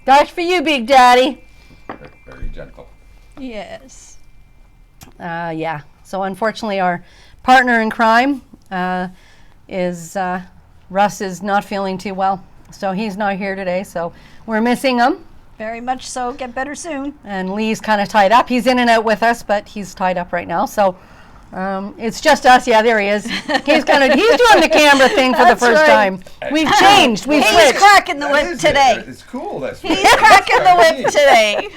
That's for you, Big Daddy. Very gentle. Yes. Yeah. So unfortunately, our partner in crime is Russ is not feeling too well. So he's not here today. So we're missing him. Very much so. Get better soon. And Lee's kind of tied up. He's in and out with us, but he's tied up right now. So it's just us. Yeah, there he is. He's doing the camera thing for the first time. We've changed. We've He's switched. cracking the whip today. It's cool. He's cracking the whip today.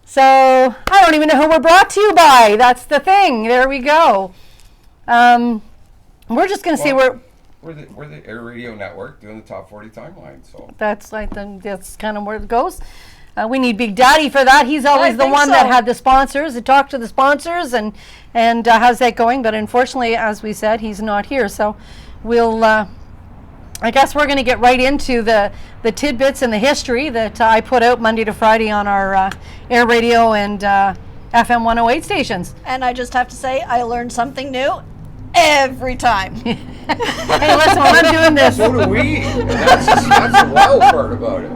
So I don't even know who we're brought to you by. That's the thing. There we go. We're just going to see where. We're the Air Radio Network doing the Top 40 timeline. So That's kind of where it goes. We need Big Daddy for that. He's always the one that had the sponsors, that talked to the sponsors, and how's that going? But unfortunately, as we said, he's not here. So we'll, I guess we're going to get right into the tidbits and the history that I put out Monday to Friday on our Air Radio and FM 108 stations. And I just have to say, I learned something new every time. Hey, listen, when I'm doing this. So do we. That's the wild part about it.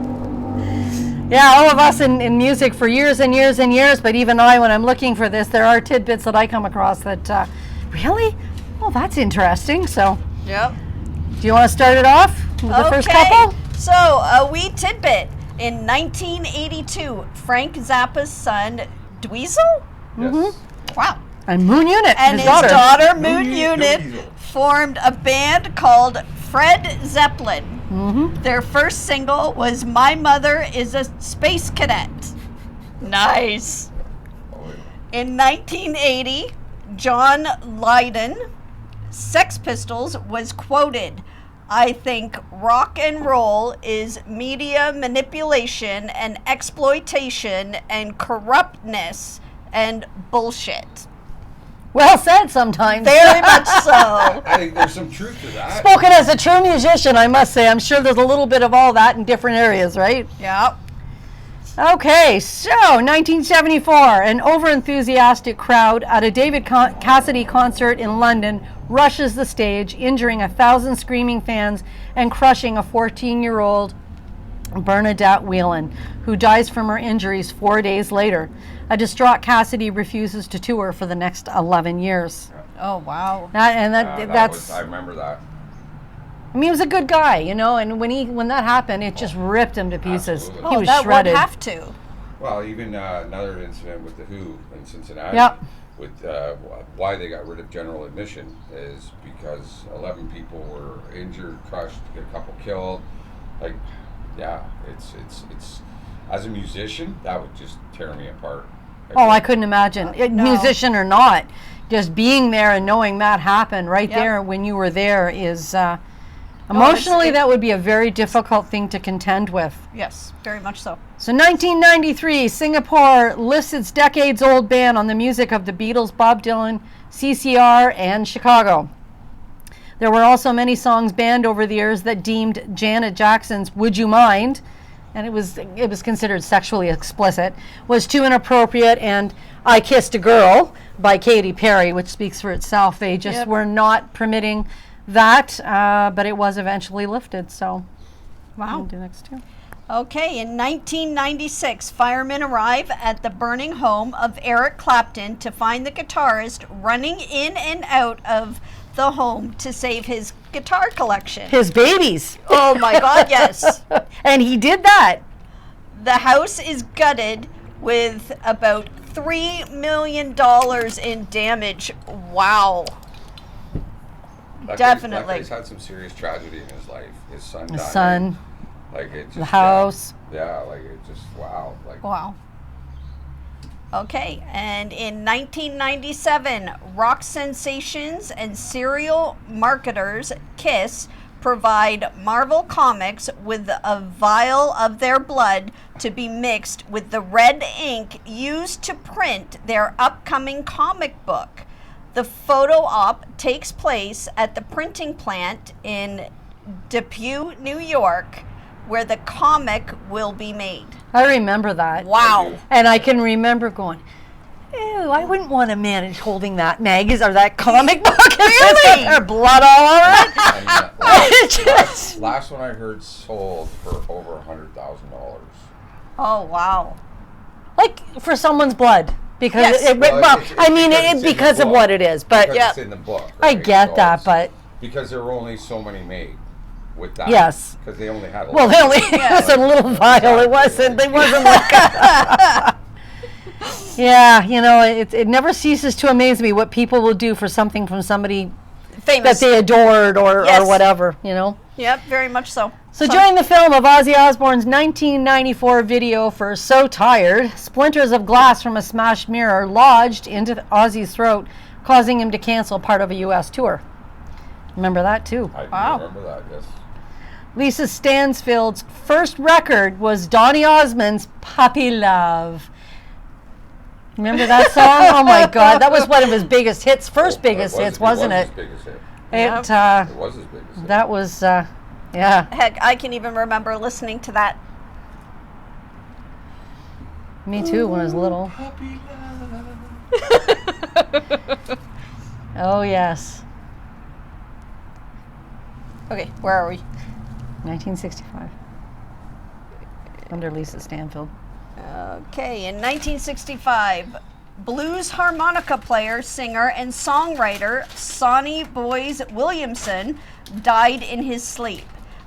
Yeah, all of us in music for years and years and years, but even I, when I'm looking for this, there are tidbits that I come across that, really? Oh, that's interesting. So, Yep. do you want to start it off with the first couple? So, a wee tidbit. In 1982, Frank Zappa's son, Dweezil? Yes. Wow. And Moon Unit, And his his daughter. daughter, Moon Dweezil. Unit, formed a band called Fred Zeppelin. Their first single was My Mother is a Space Cadet. Nice. In 1980, John Lydon, Sex Pistols, was quoted, "I think rock and roll is media manipulation and exploitation and corruptness and bullshit." Well said sometimes. Very much so. I think there's some truth to that. Spoken as a true musician, I must say. I'm sure there's a little bit of all that in different areas, right? Yep. Okay, so 1974, an over-enthusiastic crowd at a David Cassidy concert in London rushes the stage, injuring 1,000 screaming fans and crushing a 14-year-old Bernadette Whelan, who dies from her injuries 4 days later. A distraught Cassidy refuses to tour for the next 11 years. Oh, wow. I remember that. I mean, he was a good guy, you know, and when that happened, it just ripped him to pieces. Absolutely. He was that shredded. would have to. Well, even another incident with the Who in Cincinnati. Yep. With why they got rid of general admission is because 11 people were injured, crushed, a couple killed. Like, yeah, it's as a musician, that would just tear me apart. Oh, I couldn't imagine. No. Musician or not, just being there and knowing that happened right Yep. there when you were there is emotionally that would be a very difficult thing to contend with. Yes, very much so. So 1993, Singapore lifts its decades-old ban on the music of the Beatles, Bob Dylan, CCR, and Chicago. There were also many songs banned over the years that deemed Janet Jackson's "Would You Mind," and it was considered sexually explicit, was too inappropriate, and "I Kissed a Girl" by Katy Perry, which speaks for itself. They just were not permitting that, but it was eventually lifted. So, Wow. do next two. Okay, in 1996, firemen arrive at the burning home of Eric Clapton to find the guitarist running in and out of the home to save his guitar collection. His babies. Oh my God, yes. And he did that. The house is gutted with about $3 million in damage. Wow. Definitely. That guy's had some serious tragedy in his life. His son died. His son, Like it just, the house. Yeah, like it just, wow. Like, Wow. Okay, and in 1997, rock sensations and serial marketers Kiss provide Marvel Comics with a vial of their blood to be mixed with the red ink used to print their upcoming comic book. The photo op takes place at the printing plant in Depew, New York, where the comic will be made. I remember that. Wow. And I can remember going, ew, Ooh, I wouldn't want to manage holding that magazine or that comic book. Really? Their blood all over it. Last one I heard sold for over $100,000. Oh, wow. Like for someone's blood. Because Yes. because of what it is. But Because it's in the book. I Right? get So that, it's- but because there were only so many made with that. Yes. Because they only had. well, it was a little vial. It wasn't like a, yeah, it never ceases to amaze me what people will do for something from somebody Famous. that they adored or Yes. whatever, Yep, very much so. So during the film of Ozzy Osbourne's 1994 video for So Tired, splinters of glass from a smashed mirror lodged into Ozzy's throat, causing him to cancel part of a U.S. tour. Remember that too. I Wow. remember that. Yes. Lisa Stansfield's first record was Donny Osmond's Puppy Love. Remember that song? Oh my God, that was one of his biggest hits, biggest hits, wasn't it? It was his biggest hit. It It was his biggest hit. that was yeah. Heck, I can even remember listening to that. Me too when I was little. Puppy love. Oh yes. Okay, where are we? 1965. Under Lisa Stanfield. Okay, in 1965, blues harmonica player, singer, and songwriter Sonny Boys Williamson died in his sleep.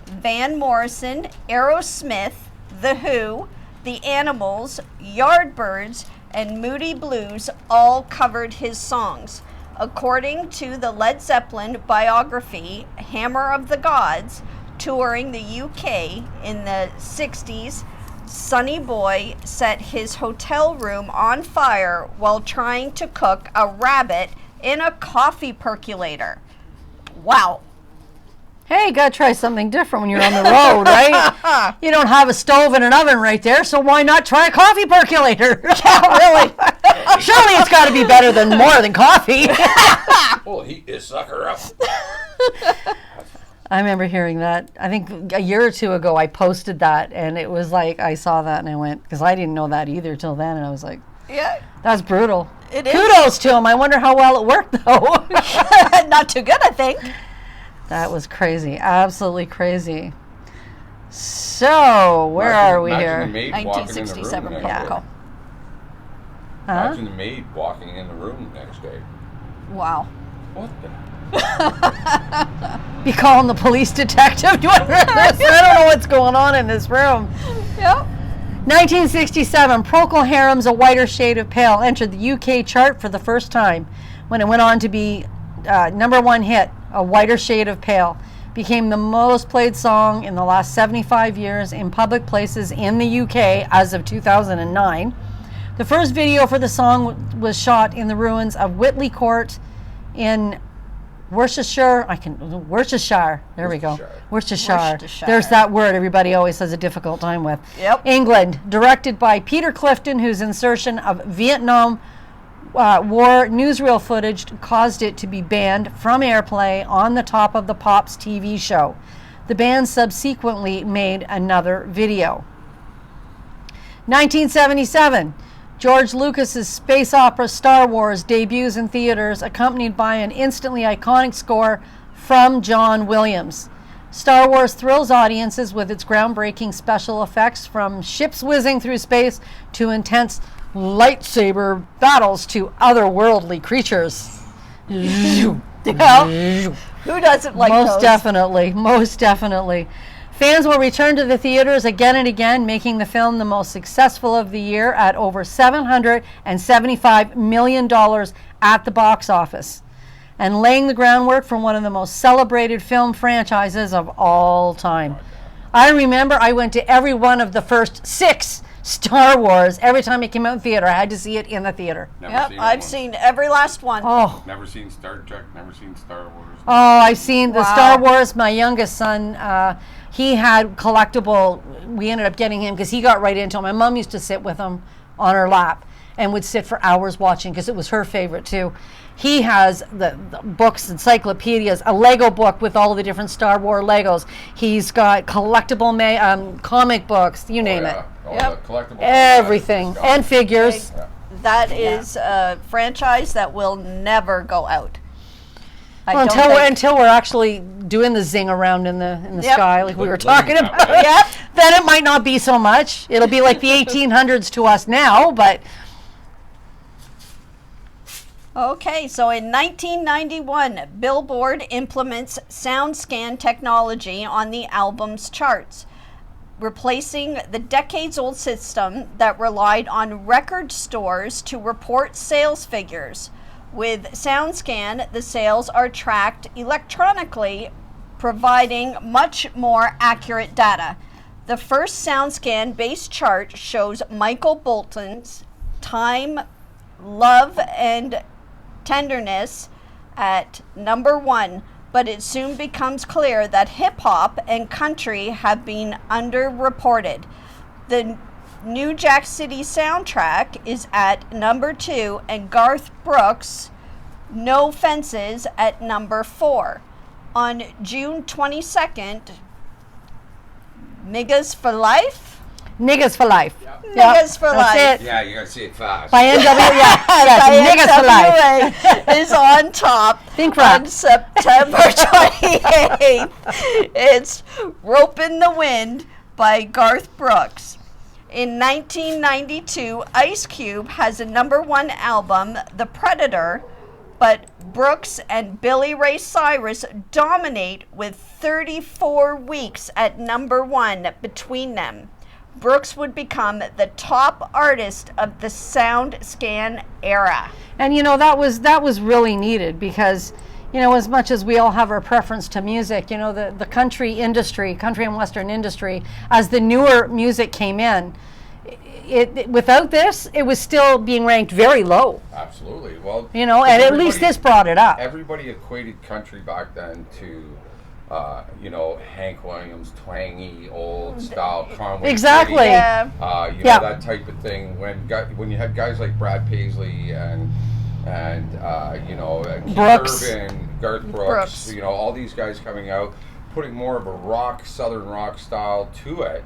Van Morrison, Aerosmith, The Who, The Animals, Yardbirds, and Moody Blues all covered his songs. According to the Led Zeppelin biography, Hammer of the Gods, touring the UK in the 60s, Sonny Boy set his hotel room on fire while trying to cook a rabbit in a coffee percolator. Wow. Hey, you gotta try something different when you're on the road, right? You don't have a stove and an oven right there, so why not try a coffee percolator? Yeah, really. Surely it's got to be better than more than coffee. Well, heat this sucker up. I remember hearing that. I think a year or two ago I posted that, and it was like I saw that and I went, because I didn't know that either till then, and I was like, Yeah, that's brutal. it is. Kudos to him. I wonder how well it worked though. Not too good, I think. That was crazy. Absolutely crazy. So, where are we Imagine the here? maid walking in the room 1967 next phone day. call. Huh? Imagine the maid walking in the room the next day. Wow. What the? Be calling the police detective. I don't know what's going on in this room. Yep. 1967, Procol Harum's A Whiter Shade of Pale entered the UK chart for the first time when it went on to be #1 hit. A Whiter Shade of Pale became the most played song in the last 75 years in public places in the UK as of 2009. The first video for the song was shot in the ruins of Whitley Court in Worcestershire. Worcestershire. There we go. Worcestershire. Worcestershire. There's that word everybody always has a difficult time with. Yep. England, directed by Peter Clifton, whose insertion of Vietnam War newsreel footage caused it to be banned from airplay on the Top of the Pops TV show. The band subsequently made another video. 1977, George Lucas's space opera Star Wars debuts in theaters, accompanied by an instantly iconic score from John Williams. Star Wars thrills audiences with its groundbreaking special effects, from ships whizzing through space to intense lightsaber battles to otherworldly creatures. Yeah. Who doesn't like Most those? definitely. Fans will return to the theaters again and again, making the film the most successful of the year at over $775 million at the box office, and laying the groundwork for one of the most celebrated film franchises of all time. I remember I went to every one of the first 6 Star Wars. Every time it came out in theater, I had to see it in the theater. Never Yep, seen I've one. seen every last one. Oh, Never seen Star Trek. Never seen Star Wars. I've seen the Wow. Star Wars. My youngest son, he had collectible. We ended up getting him because he got right into it. My mom used to sit with him on her lap and would sit for hours watching because it was her favorite too. He has the books, encyclopedias, a Lego book with all the different Star Wars Legos. He's got collectible comic books, you name it. All Yep. the collectibles. Everything. And figures. Yeah. that is a franchise that will never go out. Well, until we're actually doing the zing around in the Yep. sky, like we were talking Living about. that way. Yep. Then it might not be so much. It'll be like the 1800s to us now, but Okay, so in 1991, Billboard implements SoundScan technology on the album's charts, replacing the decades-old system that relied on record stores to report sales figures. With SoundScan, the sales are tracked electronically, providing much more accurate data. The first SoundScan-based chart shows Michael Bolton's Time, Love, and Tenderness at number 1, but it soon becomes clear that hip-hop and country have been underreported. The New Jack City soundtrack is at number 2, and Garth Brooks' No Fences at number 4. On June 22nd, Niggas for Life? niggas for life. Niggas for That's Life. it. Yeah, you gotta see it fast. By NW, yes, niggas for life. NWA is on top. Think rap. On September 28th. It's Rope in the Wind by Garth Brooks. In 1992, Ice Cube has a number 1 album, The Predator, but Brooks and Billy Ray Cyrus dominate with 34 weeks at number 1 between them. Brooks would become the top artist of the SoundScan era. And that was really needed because, as much as we all have our preference to music, the country and western industry, as the newer music came in, without this, it was still being ranked very low. Absolutely. Well, And at least this brought it up. Everybody equated country back then to, Hank Williams, twangy, old style Conway. Exactly. Twitty, Yeah. Yeah. that type of thing. When you had guys like Brad Paisley and Keith Brooks. Urban, Garth Brooks, all these guys coming out, putting more of a southern rock style to it.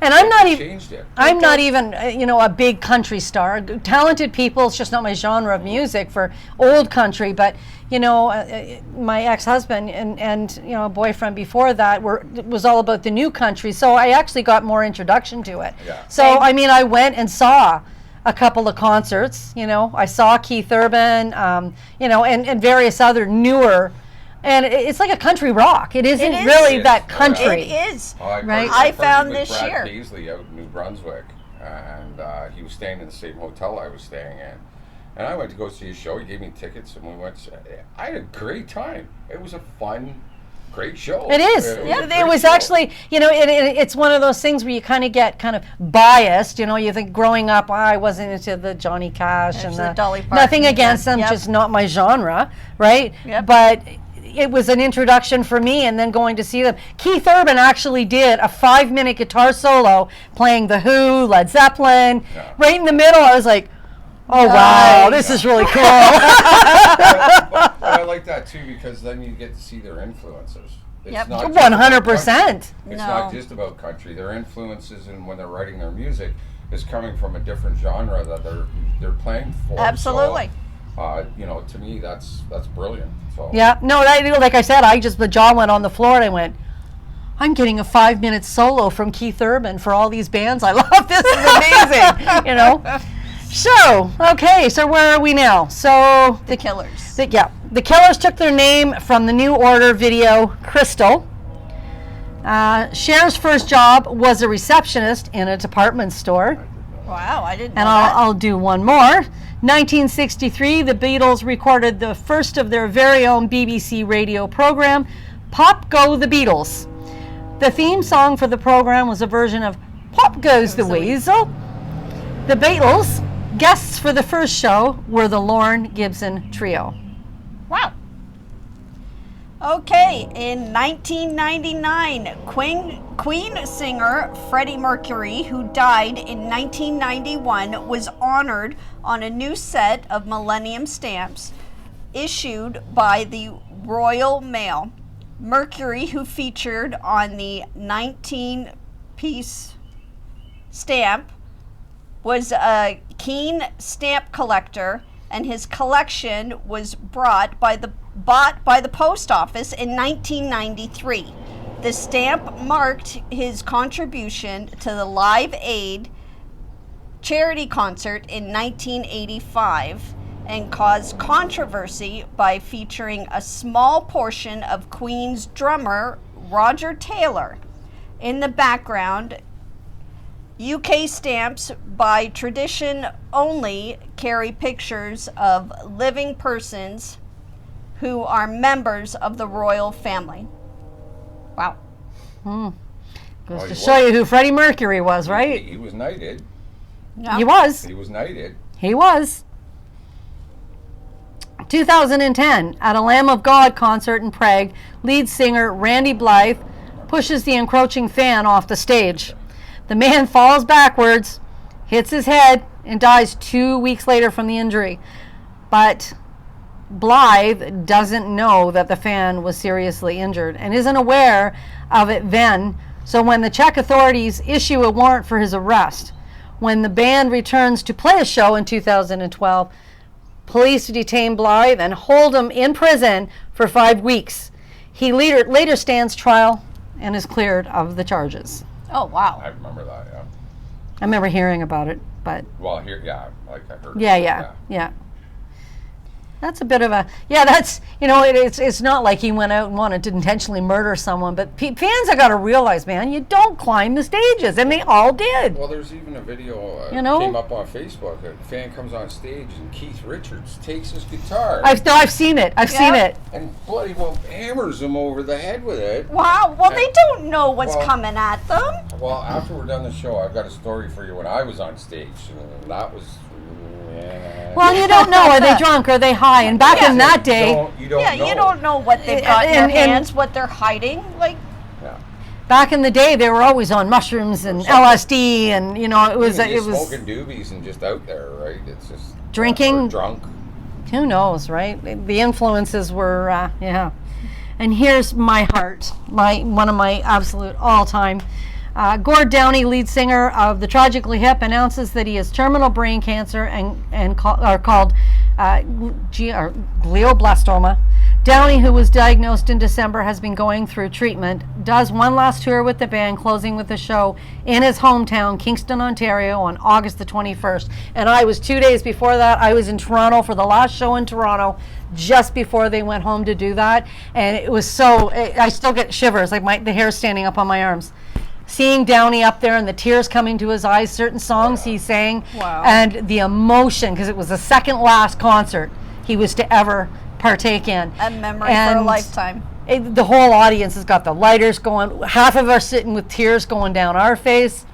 And I'm not even. Changed it. I'm not even, a big country star. Talented people, it's just not my genre of music for old country. But, my ex-husband and boyfriend before that was all about the new country. So I actually got more introduction to it. Yeah. So, I went and saw a couple of concerts. I saw Keith Urban, and various other newer. And it's like a country rock. It isn't really that country. It is. Right. I found with this Brad year. Paisley out in New Brunswick, and he was staying in the same hotel I was staying in. And I went to go see his show. He gave me tickets, and we went. I had a great time. It was a fun, great show. It is. It was actually, it's one of those things where you kind of get biased. You think growing up, I wasn't into the Johnny Cash and the Dolly Parton. nothing against them, Yep. just not my genre, right? Yep. But it was an introduction for me, and then going to see them. Keith Urban actually did a 5-minute guitar solo playing The Who, Led Zeppelin, right in the middle. I was like, oh wow, this is really cool. But I like that too because then you get to see their influences. It's Yep. not just about 100%. country. It's No. not just about country. Their influences and when they're writing their music is coming from a different genre that they're playing for. Absolutely. So, to me that's brilliant. So Yeah, no, like I said, the jaw went on the floor, and I went, I'm getting a 5-minute solo from Keith Urban for all these bands I love. This is amazing, So, okay, so where are we now? So The Killers. The Killers took their name from the New Order video Crystal. Cher's first job was a receptionist in a department store. Wow, I didn't know And that. I'll do one more. 1963, the Beatles recorded the first of their very own BBC radio program, Pop Go the Beatles. The theme song for the program was a version of Pop Goes the Weasel. The Beatles, guests for the first show, were the Lorne Gibson Trio. Wow. Okay, in 1999, Queen singer Freddie Mercury, who died in 1991, was honored on a new set of Millennium stamps issued by the Royal Mail. Mercury, who featured on the 19-piece stamp, was a keen stamp collector, and his collection was bought by the post office in 1993. The stamp marked his contribution to the Live Aid charity concert in 1985 and caused controversy by featuring a small portion of Queen's drummer Roger Taylor. In the background, UK stamps by tradition only carry pictures of living persons who are members of the royal family. Wow. Goes Well, to show you who Freddie Mercury was, right? He was knighted. Yeah. He was. He was knighted. He was. 2010, at a Lamb of God concert in Prague, lead singer Randy Blythe pushes the encroaching fan off the stage. The man falls backwards, hits his head, and dies 2 weeks later from the injury. But Blythe doesn't know that the fan was seriously injured and isn't aware of it then, so when the Czech authorities issue a warrant for his arrest, when the band returns to play a show in 2012, police detain Blythe and hold him in prison for 5 weeks. He later stands trial and is cleared of the charges. Oh, wow. I remember that, yeah. I remember hearing about it, but Well, here, yeah, like I heard. yeah. That's a bit of a, that's, it's not like he went out and wanted to intentionally murder someone, but fans have got to realize, man, you don't climb the stages, and they all did. Well, there's even a video know? came up on Facebook. A fan comes on stage and Keith Richards takes his guitar I've seen it. I've seen it. and bloody well hammers him over the head with it. Wow. Well, And- they don't know what's Well- coming at them. Well, after we're done the show, I've got a story for you when I was on stage. And that was. Well, you don't know. Are they drunk? Are they high? And back in that day, you don't Yeah, know. you don't know what they've got in And- their and- hands, what they're hiding. Like, Yeah. back in the day, they were always on mushrooms and LSD, and it was Just smoking doobies and just out there, right? It's just Drinking. or drunk. Who knows, right? The influences were, And here's my heart, one of my absolute all-time. Gord Downey, lead singer of the Tragically Hip, announces that he has terminal brain cancer called glioblastoma. Downey, who was diagnosed in December, has been going through treatment, does one last tour with the band, closing with a show in his hometown, Kingston, Ontario, on August the 21st. And I was 2 days before that, I was in Toronto for the last show in Toronto, just before they went home to do that. And it was I still get shivers, like the hair standing up on my arms. Seeing Downey up there and the tears coming to his eyes, certain songs he sang, Wow. and the emotion, because it was the second last concert he was to ever partake in. a memory for a And lifetime. the whole audience has got the lighters going. Half of us sitting with tears going down our face.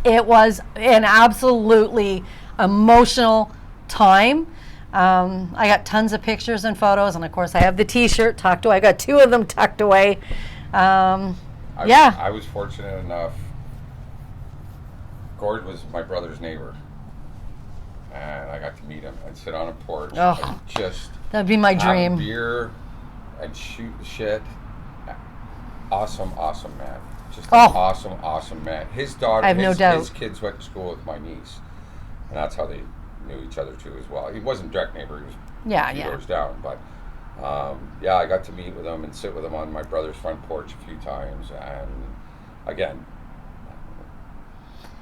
It was an absolutely emotional time. I got tons of pictures and photos, and of course I have the T-shirt tucked away. I got 2 of them tucked away. I was fortunate enough. Gord was my brother's neighbor, and I got to meet him and sit on a porch Oh, and just that'd be my have dream. beer and shoot the shit. Awesome man. Just Oh. an awesome man. His daughter, I have no his doubt. kids went to school with my niece, and that's how they knew each other too as well. He wasn't direct neighbor. He was a few doors down, but. I got to meet with him and sit with him on my brother's front porch a few times, and again,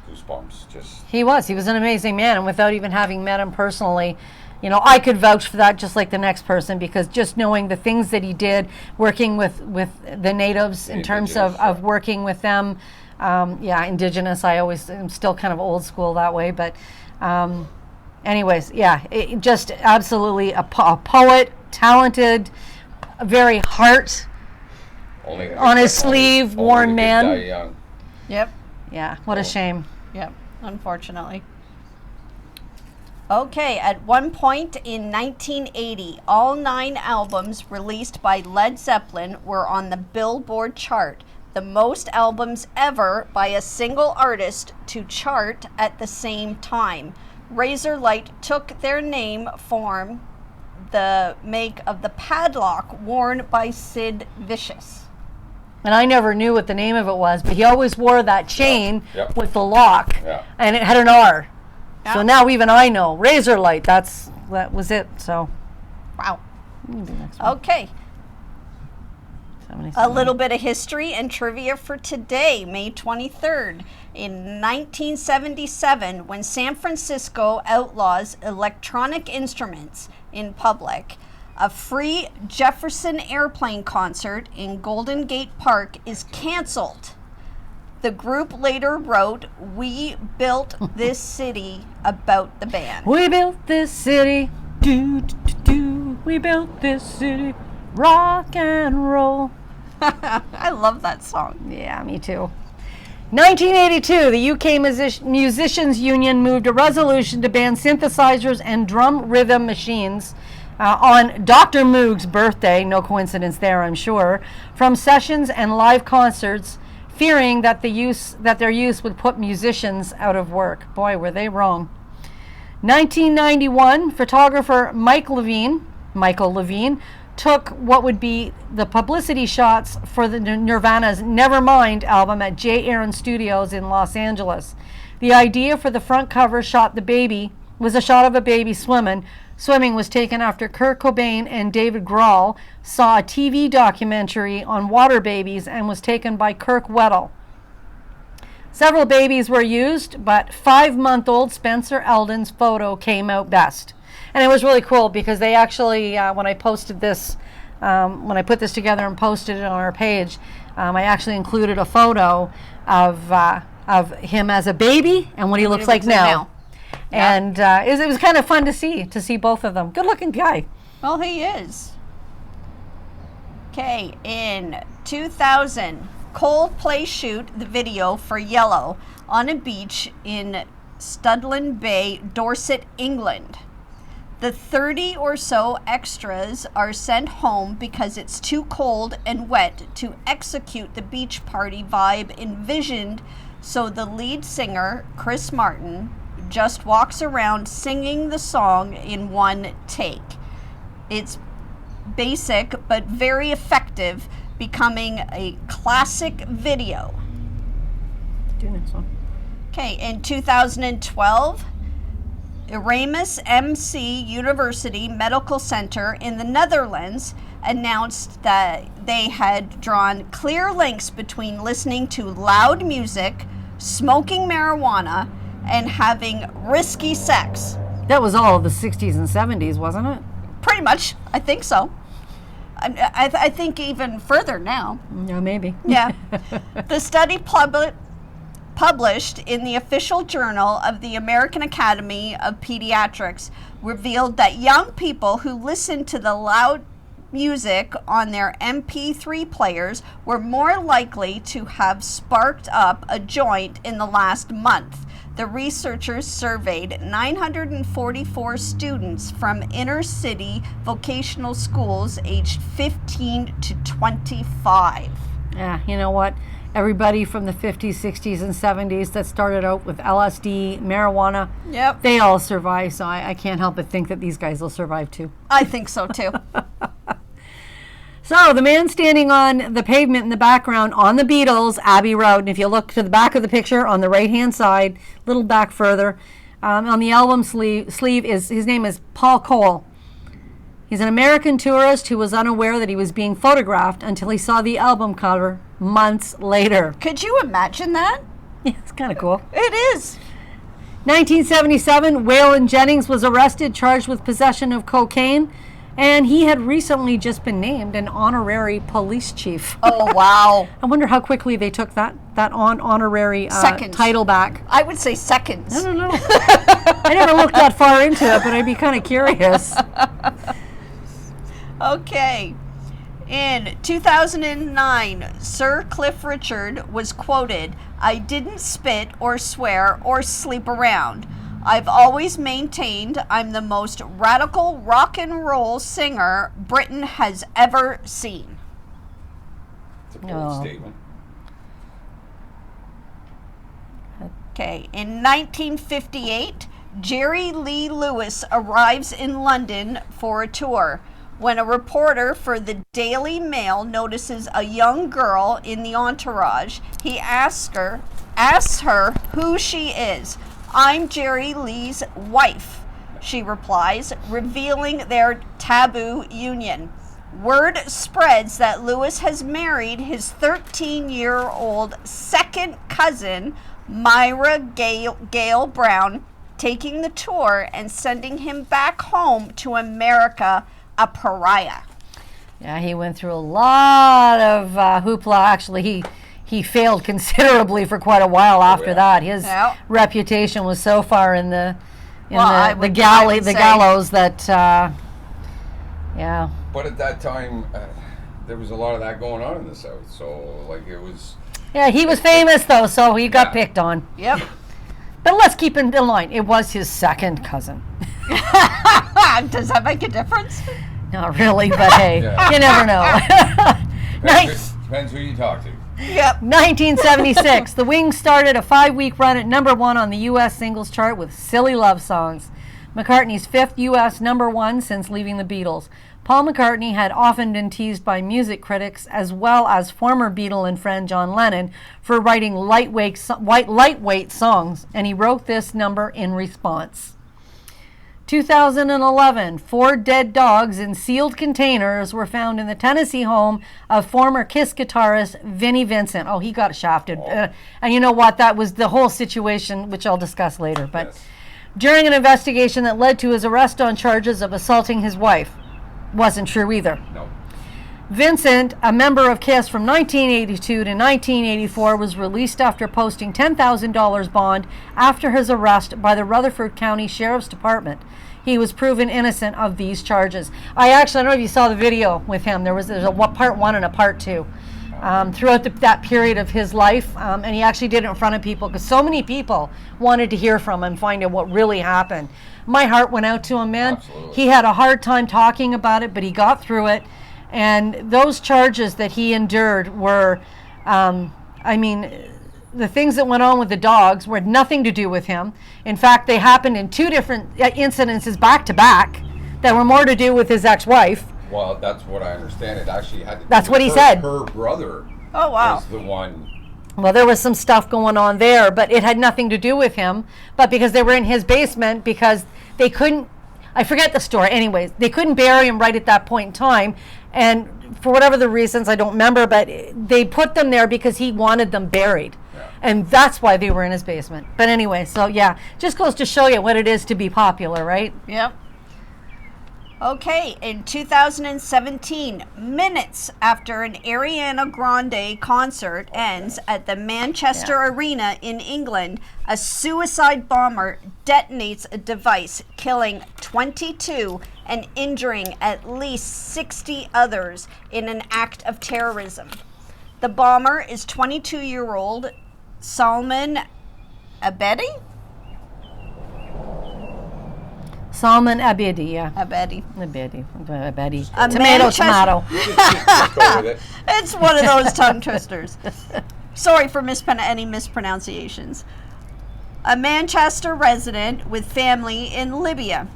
goosebumps. Just He was an amazing man, and without even having met him personally, I could vouch for that just like the next person, because just knowing the things that he did, working with the natives in terms of working with them, Indigenous. I'm still kind of old school that way, but anyways, just absolutely a poet, talented, very heart only on his sleeve, worn man. Die young. Yep. Yeah, what a shame. Yep. Unfortunately. Okay, at one point in 1980, all 9 albums released by Led Zeppelin were on the Billboard chart, the most albums ever by a single artist to chart at the same time. Razorlight took their name from the make of the padlock worn by Sid Vicious. And I never knew what the name of it was, but he always wore that chain Yep. with the lock, Yeah. and it had an R. Yeah. So now even I know. Razorlight, that was it. So, Wow. the next one. Okay. 77. A little bit of history and trivia for today, May 23rd. In 1977, when San Francisco outlaws electronic instruments in public, a free Jefferson Airplane concert in Golden Gate Park is canceled. The group later wrote, "We built this city" about the band. We built this city. Do, do, do, do. We built this city. Rock and roll. I love that song. Yeah, me too. 1982, the UK Musicians Union moved a resolution to ban synthesizers and drum rhythm machines on Dr. Moog's birthday, no coincidence there, I'm sure, from sessions and live concerts, fearing that their use would put musicians out of work. Boy, were they wrong. 1991, photographer Michael Levine took what would be the publicity shots for the Nirvana's Nevermind album at J. Aaron Studios in Los Angeles. The idea for the front cover was a shot of a baby swimming. Swimming was taken after Kurt Cobain and David Grohl saw a TV documentary on water babies and was taken by Kirk Weddle. Several babies were used, but 5-month-old Spencer Eldon's photo came out best. And it was really cool because they actually, when I posted this, when I put this together and posted it on our page, I actually included a photo of him as a baby and what he looks like now. Yeah. And it was kind of fun to see both of them. Good looking guy. Well, he is. Okay, in 2000, Coldplay shoot the video for Yellow on a beach in Studland Bay, Dorset, England. The 30 or so extras are sent home because it's too cold and wet to execute the beach party vibe envisioned, so the lead singer, Chris Martin, just walks around singing the song in one take. It's basic but very effective, becoming a classic video. Do next one. Okay, in 2012, Erasmus MC University Medical Center in the Netherlands announced that they had drawn clear links between listening to loud music, smoking marijuana, and having risky sex. That was all of the 60s and 70s, wasn't it? Pretty much, I think so. I think even further now. Yeah, maybe. Yeah. The study published in the official journal of the American Academy of Pediatrics revealed that young people who listened to the loud music on their MP3 players were more likely to have sparked up a joint in the last month. The researchers surveyed 944 students from inner city vocational schools aged 15 to 25. Yeah, you know what? Everybody from the 50s, 60s, and 70s that started out with LSD, marijuana, Yep. they all survived, so I can't help but think that these guys will survive too. I think so too. So the man standing on the pavement in the background on the Beatles, Abbey Road, and if you look to the back of the picture on the right-hand side, a little back further, on the album sleeve his name is Paul Cole. He's an American tourist who was unaware that he was being photographed until he saw the album cover months later. Could you imagine that? Yeah, it's kind of cool. It is. 1977, Waylon Jennings was arrested, charged with possession of cocaine, and he had recently just been named an honorary police chief. Oh, wow. I wonder how quickly they took that honorary Seconds. title back. I would say seconds. I don't know. I never looked that far into it, but I'd be kind of curious. Okay. In 2009, Sir Cliff Richard was quoted, "I didn't spit or swear or sleep around. I've always maintained I'm the most radical rock and roll singer Britain has ever seen." It's a bold Oh. statement. Okay, in 1958, Jerry Lee Lewis arrives in London for a tour. When a reporter for the Daily Mail notices a young girl in the entourage, he asks her who she is. I'm Jerry Lee's wife, she replies, revealing their taboo union. Word spreads that Lewis has married his 13-year-old second cousin, Myra Gale Brown, taking the tour and sending him back home to America, a pariah. Yeah, he went through a lot of hoopla. Actually, he failed considerably for quite a while after that. His reputation was so far in the gallows that yeah. But at that time, there was a lot of that going on in the South. So like it was. Yeah, he was famous though, so he got picked on. Yep. But let's keep in mind, it was his second cousin. Does that make a difference? Not really, but hey, you never know. Depends who you talk to. Yep. 1976, the Wings started a 5-week run at #1 on the U.S. singles chart with Silly Love Songs, McCartney's 5th U.S. #1 since leaving the Beatles. Paul McCartney had often been teased by music critics as well as former Beatle and friend John Lennon for writing lightweight songs, and he wrote this number in response. 2011, 4 dead dogs in sealed containers were found in the Tennessee home of former Kiss guitarist Vinnie Vincent. Oh, he got shafted. And you know what? That was the whole situation, which I'll discuss later. But during an investigation that led to his arrest on charges of assaulting his wife. Wasn't true either. No. Vincent, a member of Kiss from 1982 to 1984, was released after posting $10,000 bond after his arrest by the Rutherford County Sheriff's Department. He was proven innocent of these charges. I don't know if you saw the video with him. There's a part 1 and a part 2 throughout that period of his life, and he actually did it in front of people because so many people wanted to hear from him, find out what really happened. My heart went out to him, man. Absolutely. He had a hard time talking about it, but he got through it. And those charges that he endured were, the things that went on with the dogs had nothing to do with him. In fact, they happened in 2 different incidences back to back that were more to do with his ex-wife. Well, that's what I understand. It actually had to do That's with what he said. Her brother was the one. Well, there was some stuff going on there, but it had nothing to do with him. But because they were in his basement, because they couldn't, I forget the story. Anyways, they couldn't bury him right at that point in time. And for whatever the reasons, I don't remember, but they put them there because he wanted them buried. Yeah. And that's why they were in his basement. But anyway, so yeah, just goes to show you what it is to be popular, right? Yep. Okay, in 2017, minutes after an Ariana Grande concert ends at the Manchester Arena in England, a suicide bomber detonates a device, killing 22 and injuring at least 60 others in an act of terrorism. The bomber is 22-year-old Salman Abedi? Salman Abedi, yeah. Abedi. Tomato. Just go with it. It's one of those tongue twisters. Sorry for any mispronunciations. A Manchester resident with family in Libya.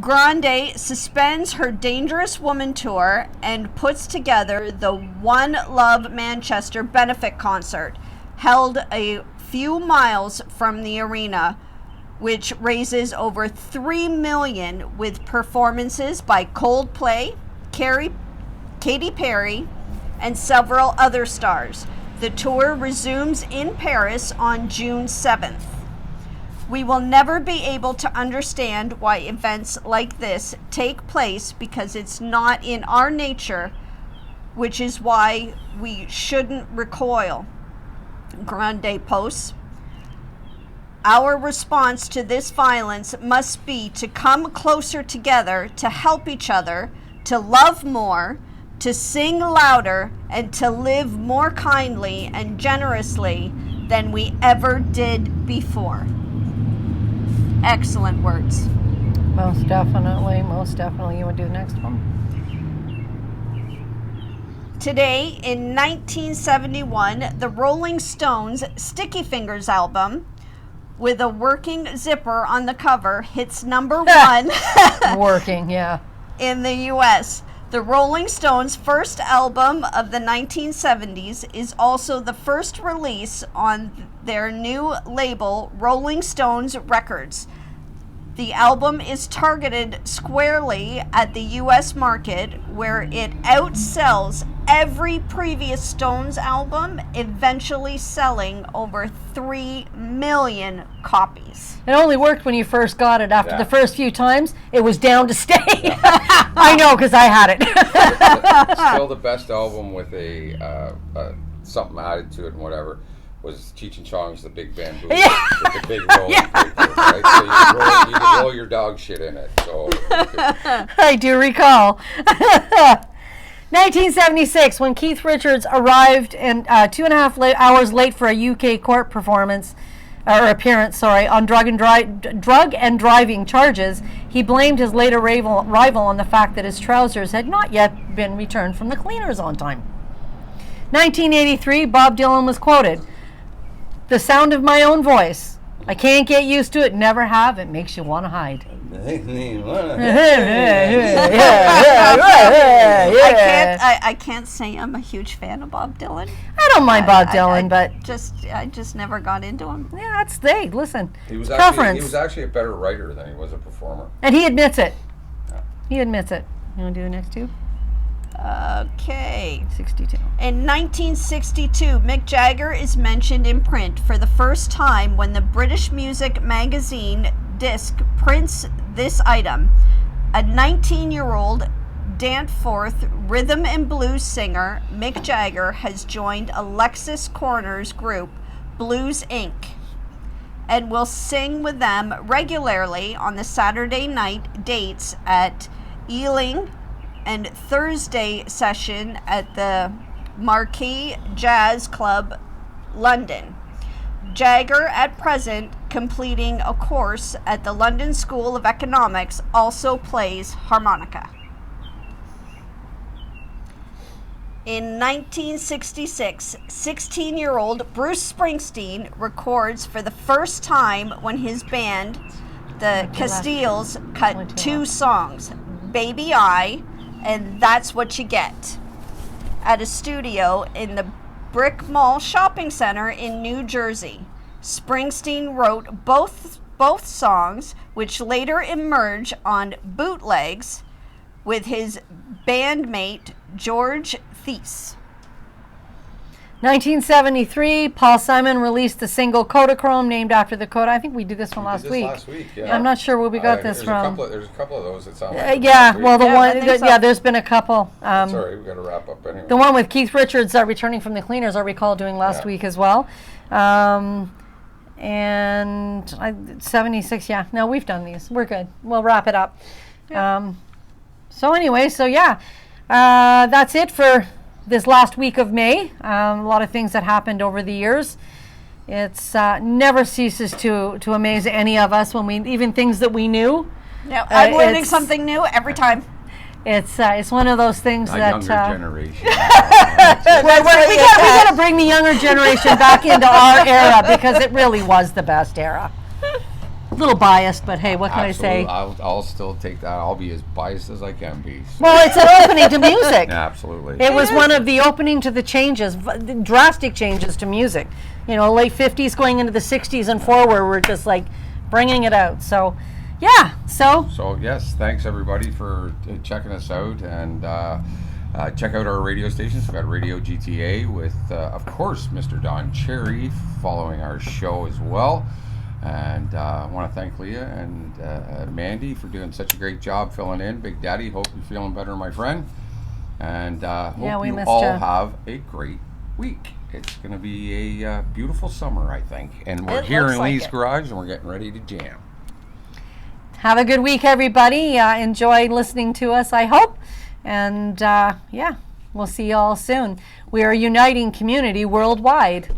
Grande suspends her Dangerous Woman tour and puts together the One Love Manchester benefit concert, held a few miles from the arena, which raises over $3 million with performances by Coldplay, Katy Perry, and several other stars. The tour resumes in Paris on June 7th. We will never be able to understand why events like this take place because it's not in our nature, which is why we shouldn't recoil. Grande posts. Our response to this violence must be to come closer together, to help each other, to love more, to sing louder, and to live more kindly and generously than we ever did before. Excellent words. Most definitely. You want to do the next one? Today, in 1971, the Rolling Stones' Sticky Fingers album, with a working zipper on the cover, hits number 1 Working, yeah. in the U.S. The Rolling Stones' first album of the 1970s is also the first release on their new label, Rolling Stones Records. The album is targeted squarely at the U.S. market, where it outsells every previous Stones album, eventually selling over 3 million copies. It only worked when you first got it. After Yeah. the first few times, it was down to stay. I know, because I had it. Still the best album with a something added to it and whatever was Cheech and Chong's The Big Bamboo with the big rolling paper, right? So you could roll your dog shit in it. So I do recall. 1976, when Keith Richards arrived and 2.5 hours late for a UK court performance or appearance, on drug and driving charges, he blamed his later rival on the fact that his trousers had not yet been returned from the cleaners on time. 1983, Bob Dylan was quoted, "The sound of my own voice. I can't get used to it, never have. It makes you want to hide." I can't say I'm a huge fan of Bob Dylan. I don't mind Bob Dylan, but I just never got into him. yeah, that's they. Listen, he was preference. actually a better writer than he was a performer. And he admits it. He admits it. You want to do the next two? Okay. 62. In 1962, Mick Jagger is mentioned in print for the first time when the British music magazine Disc prints this item. A 19-year-old Danforth rhythm and blues singer, Mick Jagger, has joined Alexis Korner's group, Blues Inc., and will sing with them regularly on the Saturday night dates at Ealing and Thursday session at the Marquee Jazz Club, London. Jagger, at present completing a course at the London School of Economics, also plays harmonica. In 1966, 16-year-old Bruce Springsteen records for the first time when his band, the Castiles, cut 2 songs, Baby I and That's What You Get, at a studio in the Brick Mall Shopping Center in New Jersey. Springsteen wrote both songs, which later emerge on bootlegs, with his bandmate George Thies. 1973, Paul Simon released the single Kodachrome, named after the Kodak. I think we did this one last week. Yeah. I'm not sure where we got this from. There's a couple of those that sound like yeah, well, I think so. there's been a couple. Sorry, we got to wrap up anyway. The one with Keith Richards returning from the cleaners, I recall doing last week as well. And 76, yeah. No, we've done these. We're good. We'll wrap it up. Yeah. That's it for this last week of May. A lot of things that happened over the years. It's never ceases to amaze any of us when even things that we knew. Now, I'm learning something new every time. It's one of those things that younger generation. we got to bring the younger generation back into our era, because it really was the best era. A little biased, but hey, what can Absolutely. I say? I'll still take that. I'll be as biased as I can be. So. Well, it's an opening to music. Absolutely. It was one of the opening to the changes, the drastic changes to music. You know, late 50s going into the 60s and forward, we're just like bringing it out. So, yeah. So yes, thanks everybody for checking us out, and check out our radio stations. We've got Radio GTA with, of course, Mr. Don Cherry following our show as well. And I want to thank Leah and Mandy for doing such a great job filling in. Big Daddy, hope you're feeling better, my friend. And hope you all have a great week. It's going to be a beautiful summer, I think. And we're here in Lee's Garage, and we're getting ready to jam. Have a good week, everybody. Enjoy listening to us, I hope. And we'll see you all soon. We are a uniting community worldwide.